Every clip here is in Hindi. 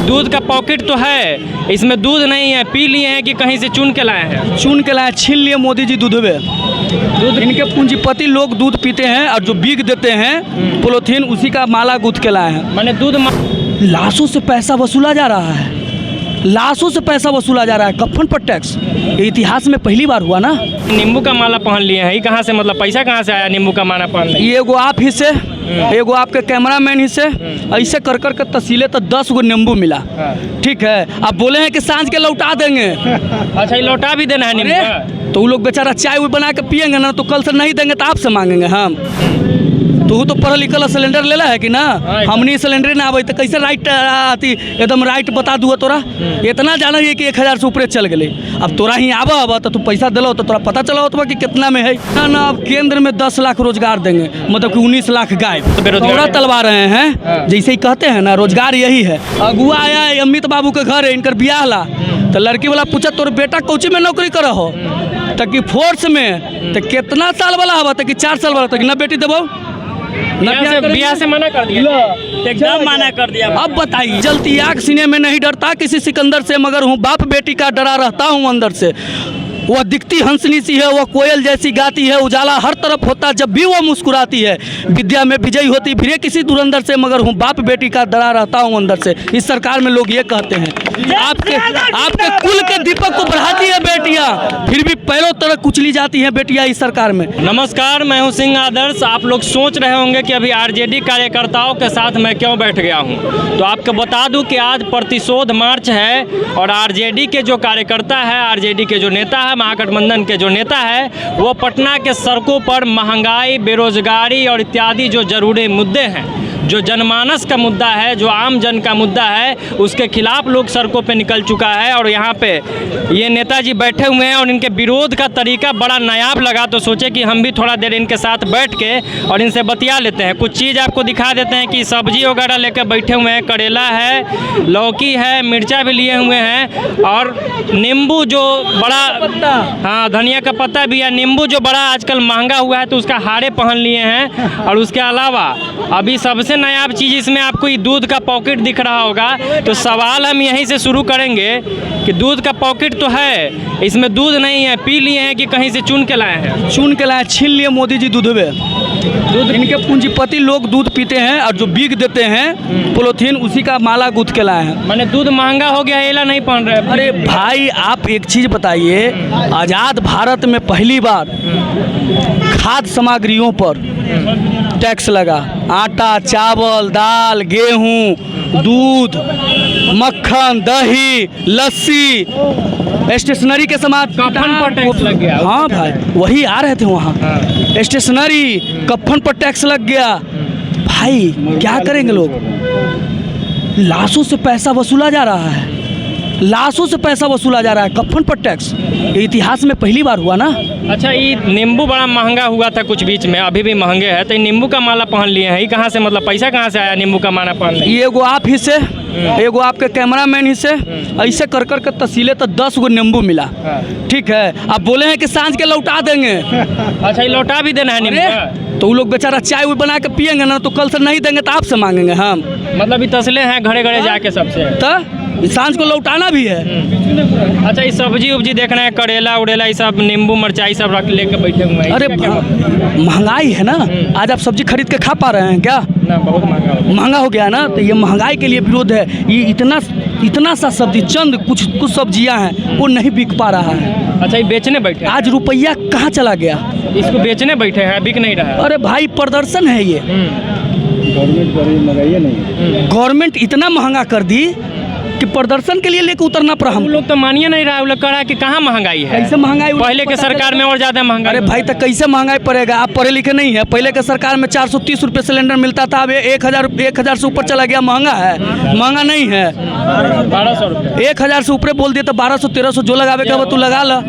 दूध का पॉकेट तो है, इसमें दूध नहीं है, पी लिए हैं कि कहीं से चुन के लाए हैं? चुन के लाए, छीन लिए मोदी जी दूध में। दूध इनके पूंजीपति लोग दूध पीते हैं और जो बिक देते हैं पोलोथीन, उसी का माला गूंथ के लाए हैं। मैंने लाशों से पैसा वसूला जा रहा है, लाशों से पैसा वसूला जा रहा है, कफन पर टैक्स। ये इतिहास में पहली बार हुआ ना। नींबू का माला पहन लिए हैं, ये कहाँ से, मतलब पैसा कहाँ से आया नींबू का माला पहन? ये एगो आप हिस्से, एगो आपके कैमरामैन हिस्से, ऐसे कर कर के तसीले तो 10 गो नींबू मिला। ठीक है, आप बोले हैं कि सांझ के लौटा देंगे। अच्छा, ये लौटा भी देना है नींबू? तो वो लोग बेचारा चाय वो बना के पियेंगे ना, तो कल से नहीं देंगे तो आपसे मांगेंगे हम। तू तो पढ़ल लिखल सिलेंडर लेला है कि ना, हमनी सिलेंडर ना आवे तो कैसे राइट आती, एकदम राइट बता दूँ तोरा। इतना जाना है कि 1000 से ऊपर चल गए। अब तोरा ही आवा तो तू पैसा दिलो तो तोरा पता चला होता कि कितना में है ना। अब केंद्र में 10 लाख रोजगार देंगे, मतलब कि 19 लाख गायब। बेरोजगार तलवा रहे हैं, जैसे ही कहते हैं ना, रोजगार यही है। अगुआ आया है अमित बाबू के घर है, इनकर बियाह ला, तो लड़की वाला पूछा तोर बेटा कोची में नौकरी कर हो, ताकि फोर्स में तो कितना साल वाला हवा, ताकि 4 साल वाला, ताकि ना बेटी देवो। बियाह से मना कर दिया, एकदम मना कर दिया। अब बताइए, जलती आग सीने में नहीं डरता किसी सिकंदर से, मगर हूँ बाप बेटी का डरा रहता हूँ अंदर से। वह दिखती हंसनी सी है, वह कोयल जैसी गाती है, उजाला हर तरफ होता जब भी वह मुस्कुराती है। विद्या में विजयी होती फिर किसी धुरंधर से, मगर हूँ बाप बेटी का डरा रहता हूँ अंदर से। इस सरकार में लोग ये कहते हैं आपके कुल के दीपक को बढ़ाती है बेटियां, फिर भी पैरों तरह कुचली जाती हैं बेटियां इस सरकार में। नमस्कार, मैं हूं सिंह आदर्श। आप लोग सोच रहे होंगे कि अभी आरजेडी कार्यकर्ताओं के साथ मैं क्यों बैठ गया हूं, तो आपको बता दूं कि आज प्रतिशोध मार्च है और आरजेडी के जो कार्यकर्ता है, आरजेडी के जो नेता है, महागठबंधन के जो नेता है, वो पटना के सड़कों पर महंगाई, बेरोजगारी और इत्यादि जो जरूरी मुद्दे हैं, जो जनमानस का मुद्दा है, जो आम जन का मुद्दा है, उसके खिलाफ लोग सड़कों पे निकल चुका है। और यहाँ पे ये नेताजी बैठे हुए हैं और इनके विरोध का तरीका बड़ा नायाब लगा, तो सोचे कि हम भी थोड़ा देर इनके साथ बैठ के और इनसे बतिया लेते हैं। कुछ चीज़ आपको दिखा देते हैं कि सब्जी वगैरह लेकर बैठे हुए हैं, करेला है, लौकी है, मिर्चा भी लिए हुए हैं और नींबू जो बड़ा, हाँ धनिया का पत्ता भी है। नींबू जो बड़ा आजकल महंगा हुआ है तो उसका हारे पहन लिए हैं। और उसके अलावा अभी सबसे नायाब चीज़ इसमें आपको ये दूध का पॉकेट दिख रहा होगा। तो सवाल हम यहीं से शुरू करेंगे कि दूध का पॉकेट तो है, इसमें दूध नहीं है, पी लिए हैं कि कहीं से चुन के लाए हैं? चुन के लाए, छीन लिए मोदी जी दूध में। दूध इनके पूंजीपति लोग दूध पीते हैं और जो बिक देते हैं पोलोथीन, उसी का माला गूंथ के लाए हैं। मैंने दूध महंगा हो गया, एला नहीं पहन रहे। अरे भाई, आप एक चीज़ बताइए, आज़ाद भारत में पहली बार खाद्य सामग्रियों पर टैक्स लगा। आटा, चावल, दाल, गेहूं, दूध, मक्खन, दही, लस्सी, स्टेशनरी के सामान, कफन पर टैक्स लग गया। हाँ भाई, वही आ रहे थे वहाँ। स्टेशनरी, कफन पर टैक्स लग गया। भाई क्या करेंगे लोग? लाशों से पैसा वसूला जा रहा है, लाशों से पैसा वसूला जा रहा है, कफन पर टैक्स। ये इतिहास में पहली बार हुआ ना। अच्छा, ये नींबू बड़ा महंगा हुआ था कुछ बीच में, अभी भी महंगे है, तो नींबू का माला पहन लिए हैं, ये कहाँ से, मतलब पैसा कहाँ से आया नींबू का माला पहन? ये एगो आप हिस्से, एगो आपके कैमरामैन हिस्से, ऐसे कर कर के तसीले तो 10 गो नींबू मिला। ठीक है, आप बोले हैं कि सांझ के लौटा देंगे। अच्छा, ये लौटा भी देना है नींबू? तो वो लोग बेचारा चाय वो बना के पियेंगे ना, तो कल से नहीं देंगे तो आपसे मांगेंगे हम। मतलब ये तसले हैं घरे घरे जाके सबसे, तो सांझ को लौटाना भी है। अच्छा, ये सब्जी उब्जी देखना है, करेला उड़ेला, ये सब नींबू मिर्चाई सब रख लेके बैठे हुए हैं। अरे महंगाई है ना, आज आप सब्जी खरीद के खा पा रहे हैं क्या? ना, बहुत महंगा हो गया ना, तो ये महंगाई के लिए विरोध है। ये इतना सा सब्जी, चंद कुछ सब्जियां हैं वो नहीं बिक पा रहा है। अच्छा, ये बेचने बैठे? आज रुपया कहाँ चला गया? इसको बेचने बैठे हैं, बिक नहीं रहा है। अरे भाई, प्रदर्शन है ये। गवर्नमेंट इतना महंगा कर दी कि प्रदर्शन के लिए लेके उतरना पड़ा। हम लोग तो मानिए नहीं रहा है, वो लोग कह रहा है कि कहाँ महंगाई है। कैसे महंगाई? पहले के सरकार में और ज़्यादा महंगाई। अरे भाई, तो कैसे महंगाई पड़ेगा? आप पढ़े लिखे नहीं है। पहले के सरकार में 430 रुपये सिलेंडर मिलता था, अब 1000 से ऊपर चला गया। महंगा है? महंगा नहीं है, 1200 रुपये। 1000 से ऊपर बोल दिया तो 1200-1300 जो लगावे का तू लगा ला।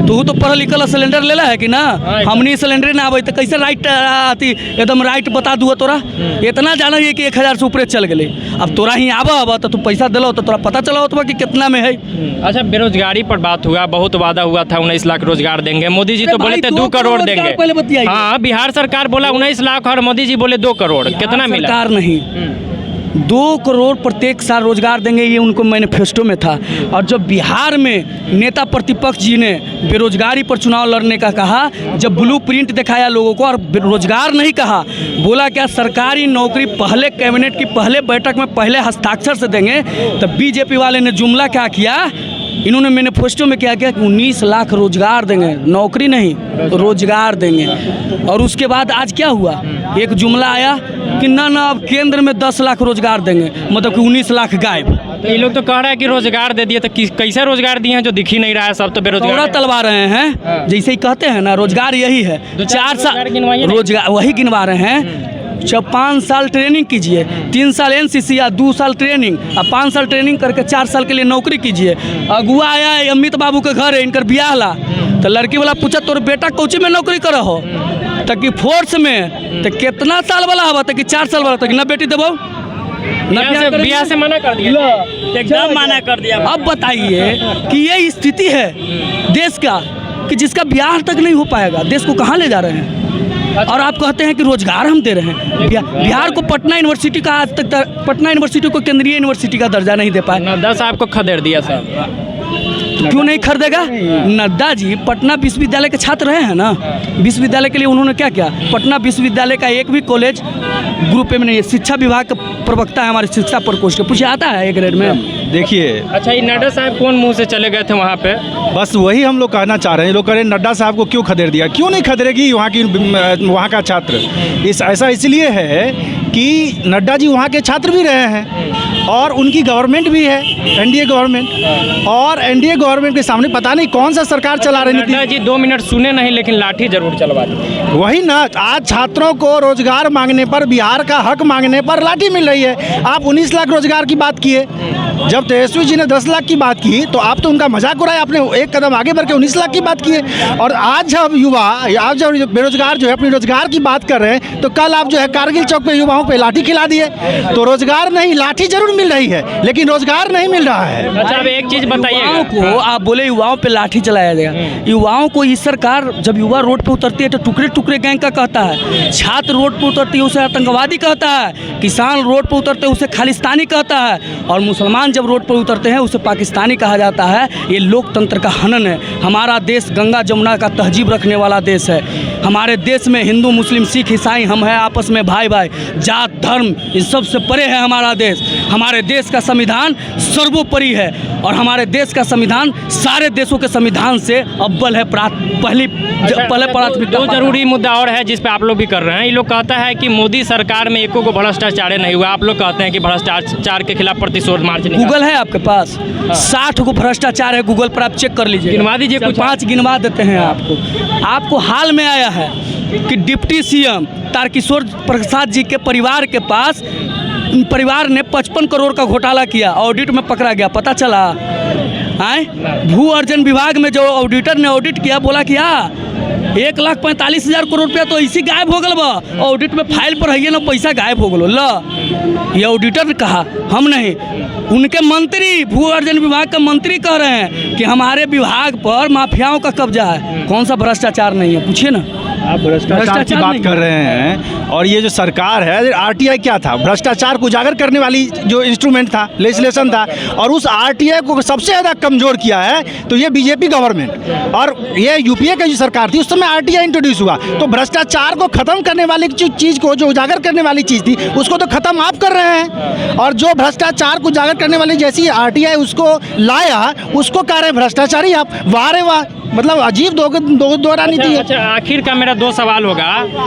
तू तो पढ़ लिखल सिलेंडर लेला है कि ना, हमनी सिलेंडर ना आवे तो कैसे राइट आती, एकदम राइट बता दूँ तोरा। इतना जाना है कि 1000 से ऊपर चल गए। अब तोरा ही आवा तो तू पैसा दिलो तो तोरा पता चला होता कि कितना में है। अच्छा, बेरोजगारी पर बात हुआ, बहुत वादा हुआ था 19 लाख रोजगार देंगे। मोदी जी तो बोले थे 2 करोड़ देंगे। हाँ, बिहार सरकार बोला 19 लाख और मोदी जी बोले 2 करोड़। कितना मिला? सरकार नहीं, 2 करोड़ प्रत्येक साल रोजगार देंगे, ये उनको मैनिफेस्टो में था। और जब बिहार में नेता प्रतिपक्ष जी ने बेरोजगारी पर चुनाव लड़ने का कहा, जब ब्लूप्रिंट दिखाया लोगों को और रोजगार नहीं कहा, बोला क्या सरकारी नौकरी पहले कैबिनेट की पहले बैठक में पहले हस्ताक्षर से देंगे, तब बीजेपी वाले ने जुमला क्या किया, इन्होंने मैनिफेस्टो में क्या किया कि 19 लाख रोजगार देंगे, नौकरी नहीं रोजगार देंगे। और उसके बाद आज क्या हुआ, एक जुमला आया कि ना अब केंद्र में 10 लाख रोजगार देंगे, मतलब कि 19 लाख गायब। तो ये लोग तो कह रहे हैं कि रोजगार दे दिए, तो कैसे रोजगार दिए हैं जो दिख ही नहीं रहा है, सब तो बेरोजगार तोड़ा तलवा रहे हैं, जैसे ही कहते हैं ना रोजगार यही है। 4 साल रोजगार वही गिनवा रहे हैं। जब 5 साल ट्रेनिंग कीजिए, 3 साल एनसीसी या 2 साल ट्रेनिंग, अब 5 साल ट्रेनिंग करके 4 साल के लिए नौकरी कीजिए। अगुआ आया है अमित बाबू के घर है, इनकर बियाह ला, तो लड़की वाला पूछा तोर बेटा कोची में नौकरी कर हो, ताकि फोर्स में तो कितना साल वाला हवा, ताकि 4 साल वाला, ताकि न बेटी देबो बियाह से मना कर दिया, एकदम मना कर दिया। अब बताइए कि ये स्थिति है देश का कि जिसका बियाह तक नहीं हो पाएगा, देश को कहाँ ले जा रहे हैं। और आप कहते हैं कि रोजगार हम दे रहे हैं। बिहार को पटना यूनिवर्सिटी का आज तक पटना यूनिवर्सिटी को केंद्रीय यूनिवर्सिटी का दर्जा नहीं दे पाए। नड्डा साहब को खदेड़ दिया साहब, क्यों नहीं खरीदेगा? नड्डा जी पटना विश्वविद्यालय के छात्र रहे हैं ना, विश्वविद्यालय के लिए उन्होंने क्या किया। पटना विश्वविद्यालय का एक भी कॉलेज ग्रुप में नहीं है। शिक्षा विभाग का प्रवक्ता है हमारे शिक्षा प्रकोष्ठ के, पूछे आता है 1 ग्रेड में। देखिए, अच्छा ये नड्डा साहब कौन मुंह से चले गए थे वहाँ पे? बस वही हम लोग कहना चाह रहे हैं। लोग कह रहे हैं नड्डा साहब को क्यों खदेड़ दिया, क्यों नहीं खदेड़ेगी वहाँ का छात्र। ऐसा इसलिए है कि नड्डा जी वहाँ के छात्र भी रहे हैं और उनकी गवर्नमेंट भी है एनडीए गवर्नमेंट, और एनडीए गवर्नमेंट के सामने पता नहीं कौन सा सरकार चला रही नड्डा जी 2 मिनट सुने नहीं, लेकिन लाठी जरूर चलवा दी। वही ना, आज छात्रों को रोजगार मांगने पर, बिहार का हक मांगने पर लाठी मिल रही है। आप 19 लाख रोजगार की बात किए, जब तेजस्वी जी ने 10 लाख की बात की तो आप तो उनका मजाक उड़ाया, आपने एक कदम आगे बढ़ के 19 लाख की बात की है। और आज जब युवा, आज जब बेरोजगार जो है अपनी रोजगार की बात कर रहे हैं, तो कल आप जो है कारगिल चौक पे युवाओं पे लाठी खिला दिए। तो रोजगार नहीं, लाठी जरूर मिल रही है लेकिन रोजगार नहीं मिल रहा है। अच्छा अब एक चीज बताइए युवाओं को, आप बोले युवाओं पे लाठी चलाया जाएगा, युवाओं को इस सरकार जब युवा रोड पे उतरती है तो टुकड़े टुकड़े गैंग का कहता है, छात्र रोड पे उतरती है उसे आतंकवादी कहता है, किसान रोड पे उतरते हैं उसे खालिस्तानी कहता है, और मुसलमान जब रोड पर उतरते हैं उसे पाकिस्तानी कहा जाता है। ये लोकतंत्र का हनन है। हमारा देश गंगा जमुना का तहजीब रखने वाला देश है। हमारे देश में हिंदू मुस्लिम सिख ईसाई हम हैं आपस में भाई भाई, जात धर्म इन सब से परे है हमारा देश। हमारे देश का संविधान सर्वोपरि है और हमारे देश का संविधान सारे देशों के संविधान से अव्वल है। पहले प्राथमिकता। दो जरूरी मुद्दा और है जिस पे आप लोग भी कर रहे हैं। ये लोग कहता है कि मोदी सरकार में एको को भ्रष्टाचार नहीं हुआ, आप लोग कहते हैं कि भ्रष्टाचार के खिलाफ प्रतिशोध मार्च निकाला। गूगल है आपके पास, 60 को भ्रष्टाचार है गूगल पर, आप चेक कर लीजिए। गिनवा दीजिए कुछ। 5 गिनवा देते हैं आपको हाल में आया है कि डिप्टी सीएम तारकिशोर प्रसाद जी के परिवार ने 55 करोड़ का घोटाला किया, ऑडिट में पकड़ा गया। पता चला भू अर्जन विभाग में जो ऑडिटर ने ऑडिट किया, बोला कि 1,45,000 करोड़ रुपया तो इसी गायब हो गल बा, ऑडिट में फाइल पर है ना पैसा गायब हो गलो। ये ऑडिटर ने कहा, हम नहीं। उनके मंत्री, भू अर्जन विभाग का मंत्री कह रहे हैं कि हमारे विभाग पर माफियाओं का कब्जा है। कौन सा भ्रष्टाचार नहीं है, पूछिए ना। आप भ्रष्टाचार की बात कर रहे हैं, और ये जो सरकार है, आरटीआई क्या था? भ्रष्टाचार को उजागर करने वाली जो इंस्ट्रूमेंट था, लेजिस्लेशन था, और उस आरटीआई को सबसे ज़्यादा कमज़ोर किया है तो ये बीजेपी गवर्नमेंट। और ये यूपीए की जो सरकार थी उस समय आरटीआई इंट्रोड्यूस हुआ, तो भ्रष्टाचार को ख़त्म करने वाली चीज़ को, जो उजागर करने वाली चीज़ थी, उसको तो ख़त्म आप कर रहे हैं। और जो भ्रष्टाचार को उजागर करने वाली जैसी आरटीआई उसको लाया, उसको कह रहे हैं भ्रष्टाचारी आप। वाह रे वाह, मतलब अजीब दो राजनीति है। अच्छा, आखिर का मेरा 2 सवाल होगा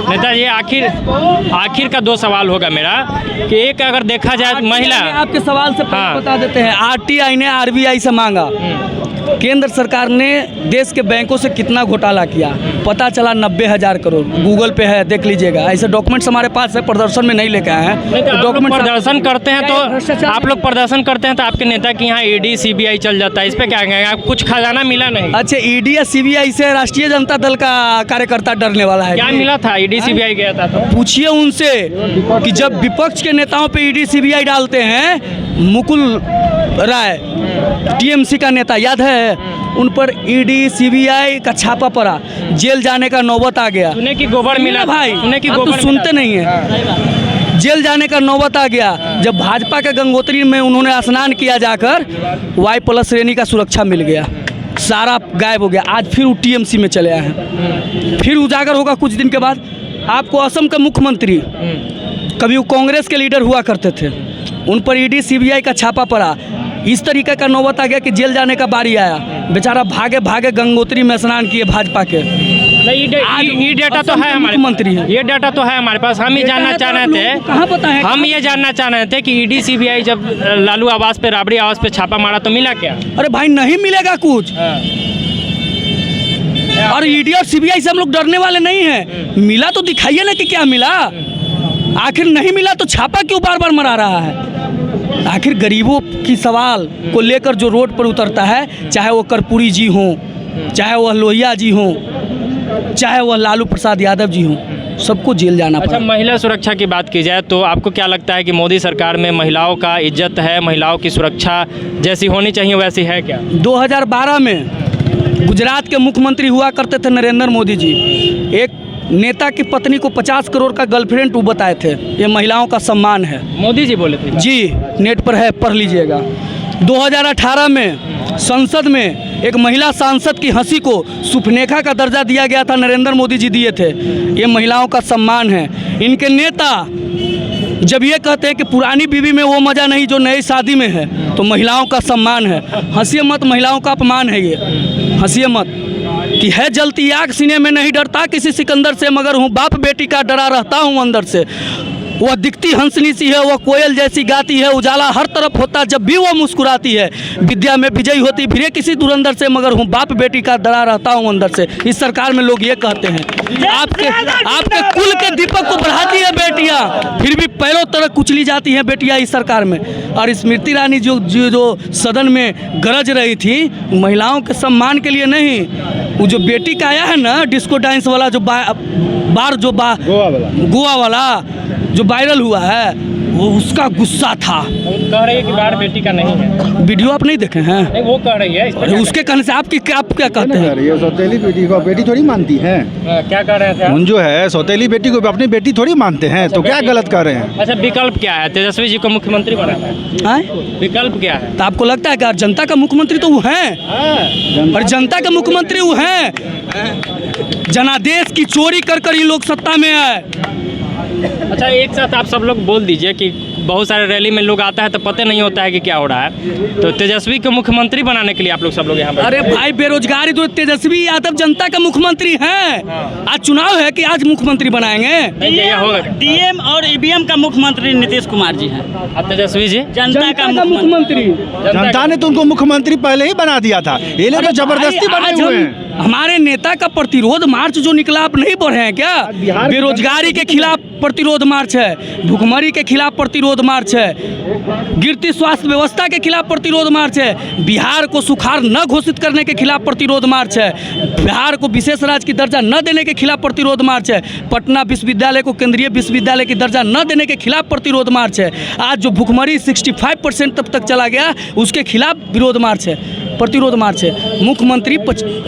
नेताजी, आखिर का 2 सवाल होगा मेरा कि एक, अगर देखा जाए महिला, आपके सवाल से बता देते हैं। आरटीआई ने आरबीआई से मांगा, केंद्र सरकार ने देश के बैंकों से कितना घोटाला किया, पता चला 90,000 करोड़। गूगल पे है, देख लीजिएगा। ऐसे डॉक्यूमेंट्स हमारे पास है, प्रदर्शन में नहीं लेके आए हैं। तो डॉक्यूमेंट प्रदर्शन करते हैं तो आप लोग प्रदर्शन करते हैं तो आपके नेता के यहाँ ईडी सीबीआई चल जाता है, इस पे क्या कहेंगे? कुछ खजाना मिला नहीं? अच्छा, ईडी या सीबीआई से राष्ट्रीय जनता दल का कार्यकर्ता डरने वाला है? क्या मिला था? ईडी सीबीआई गया था तो पूछिए उनसे कि जब विपक्ष के नेताओं पे ईडी सीबीआई डालते हैं, मुकुल राय टीएमसी का नेता, याद है, उन पर ईडी सीबीआई का छापा पड़ा, जेल जाने का नौबत आ गया। सुने कि गोबर मिला भाई, सुने कि तो गोबर सुनते नहीं है। जेल जाने का नौबत आ गया। जब भाजपा के गंगोत्री में उन्होंने स्नान किया जाकर, Y+ श्रेणी का सुरक्षा मिल गया, सारा गायब हो गया। आज फिर वो TMC में चले आए हैं, फिर उजागर होगा कुछ दिन के बाद। आपको असम के मुख्यमंत्री, कभी वो कांग्रेस के लीडर हुआ करते थे, उन पर ED CBI का छापा पड़ा। इस तरीके का नौबत आ गया कि जेल जाने का बारी आया, बेचारा भागे भागे गंगोत्री में स्नान किए भाजपा के। ये डेटा तो है हमारे मंत्री है, ये डाटा तो है हमारे पास। हम ये जानना चाह रहे थे, कहाँ पता है, हम ये जानना चाह रहे थे कि ED CBI जब लालू आवास पे, राबड़ी आवास पे छापा मारा तो मिला क्या? अरे भाई नहीं मिलेगा कुछ। और ED और CBI से हम लोग डरने वाले नहीं हैं, मिला तो दिखाइए ना कि क्या मिला। आखिर नहीं मिला तो छापा क्यों बार बार मरा रहा है? आखिर गरीबों की सवाल को लेकर जो रोड पर उतरता है, चाहे वो कर्पूरी जी हों, चाहे वह लोहिया जी हों, चाहे वह लालू प्रसाद यादव जी हों, सबको जेल जाना पड़ा। अच्छा, महिला सुरक्षा की बात की जाए तो आपको क्या लगता है कि मोदी सरकार में महिलाओं का इज्जत है, महिलाओं की सुरक्षा जैसी होनी चाहिए वैसी है क्या? 2012 में गुजरात के मुख्यमंत्री हुआ करते थे नरेंद्र मोदी जी, एक नेता की पत्नी को 50 करोड़ का गर्लफ्रेंड वो बताए थे, ये महिलाओं का सम्मान है। मोदी जी बोले थे जी, नेट पर है, पढ़ लीजिएगा। 2018 में संसद में एक महिला सांसद की हंसी को सुपनेखा का दर्जा दिया गया था, नरेंद्र मोदी जी दिए थे। ये महिलाओं का सम्मान है। इनके नेता जब ये कहते हैं कि पुरानी बीवी में वो मज़ा नहीं जो नई शादी में है, तो महिलाओं का सम्मान है। हंसिए मत, महिलाओं का अपमान है ये, हंसिए मत। कि है जलती आग सीने में नहीं डरता किसी सिकंदर से, मगर हूँ बाप बेटी का डरा रहता हूँ अंदर से। वह दिखती हंसनी सी है, वह कोयल जैसी गाती है, उजाला हर तरफ होता जब भी वह मुस्कुराती है। विद्या में विजयी होती फिरे किसी धुरंधर से, मगर हूँ बाप बेटी का डरा रहता हूँ अंदर से। इस सरकार में लोग ये कहते हैं आपके कुल के दीपक को बढ़ाती है बेटियाँ, फिर भी पैरों तरफ कुचली जाती हैं बेटियाँ इस सरकार में। और स्मृति ईरानी जो सदन में गरज रही थी, महिलाओं के सम्मान के लिए नहीं, वो जो बेटी का आया है ना डिस्को डांस वाला, जो गोवा वाला जो वायरल हुआ है, वो उसका गुस्सा था। वो कह रही है कि बाहर बेटी का नहीं है। वीडियो आप नहीं देखे हैं? नहीं, वो कह रही है इस पर उसके कहने से आप क्या कहते हैं? ये सौतेली बेटी को बेटी थोड़ी मानती है। क्या कह रहे थे आप? उन जो है सौतेली बेटी को अपनी बेटी थोड़ी मानते हैं, तो क्या गलत कर रहे हैं? अच्छा, विकल्प क्या है? तेजस्वी जी को मुख्यमंत्री बनाना है, विकल्प क्या है? तो आपको लगता है कि जनता का मुख्यमंत्री तो वो हैं, और जनता के मुख्यमंत्री वो हैं। जनादेश की चोरी कर ये लोग सत्ता में आए। अच्छा, एक साथ आप सब लोग बोल दीजिए कि बहुत सारे रैली में लोग आता है तो पता नहीं होता है कि क्या हो रहा है, तो तेजस्वी को मुख्यमंत्री बनाने के लिए आप लोग सब लोग यहाँ पर। अरे भाई, बेरोजगारी तो तेजस्वी यादव जनता का मुख्यमंत्री हैं। आज चुनाव है कि आज मुख्यमंत्री बनाएंगे? DM और EVM का मुख्यमंत्री नीतीश कुमार जी हैं। अब तेजस्वी जी जनता का मुख्यमंत्री। जनता ने तो उनको मुख्यमंत्री पहले ही बना दिया था, ये लोग तो जबरदस्ती बने हुए हैं। हमारे नेता का प्रतिरोध मार्च जो निकला, आप नहीं पढ़े हैं क्या? बेरोजगारी के खिलाफ प्रतिरोध मार्च है, भुखमरी के खिलाफ प्रतिरोध मार्च है, गिरती स्वास्थ्य व्यवस्था के खिलाफ प्रतिरोध मार्च है, बिहार को सुखाड़ न घोषित करने के खिलाफ प्रतिरोध मार्च है, बिहार को विशेष राज्य की दर्जा न देने के खिलाफ प्रतिरोध मार्च है, पटना विश्वविद्यालय को केंद्रीय विश्वविद्यालय की दर्जा न देने के खिलाफ प्रतिरोध मार्च है। आज जो भुखमरी 65% तक चला गया, उसके खिलाफ विरोध मार्च है, प्रतिरोध मार्च है। मुख्यमंत्री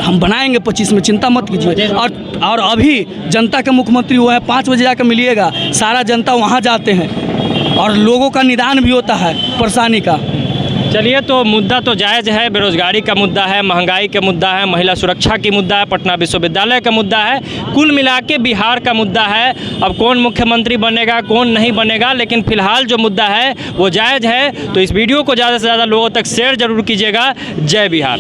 हम बनाएंगे 25 में, चिंता मत कीजिए। और अभी जनता के मुख्यमंत्री हुए हैं, 5 बजे जाकर मिलिएगा, सारा जनता वहाँ जाते हैं और लोगों का निदान भी होता है परेशानी का। चलिए, तो मुद्दा तो जायज़ है, बेरोजगारी का मुद्दा है, महंगाई का मुद्दा है, महिला सुरक्षा की मुद्दा है, पटना विश्वविद्यालय का मुद्दा है, कुल मिला के बिहार का मुद्दा है। अब कौन मुख्यमंत्री बनेगा, कौन नहीं बनेगा, लेकिन फिलहाल जो मुद्दा है वो जायज़ है। तो इस वीडियो को ज़्यादा से ज़्यादा लोगों तक शेयर जरूर कीजिएगा। जय बिहार।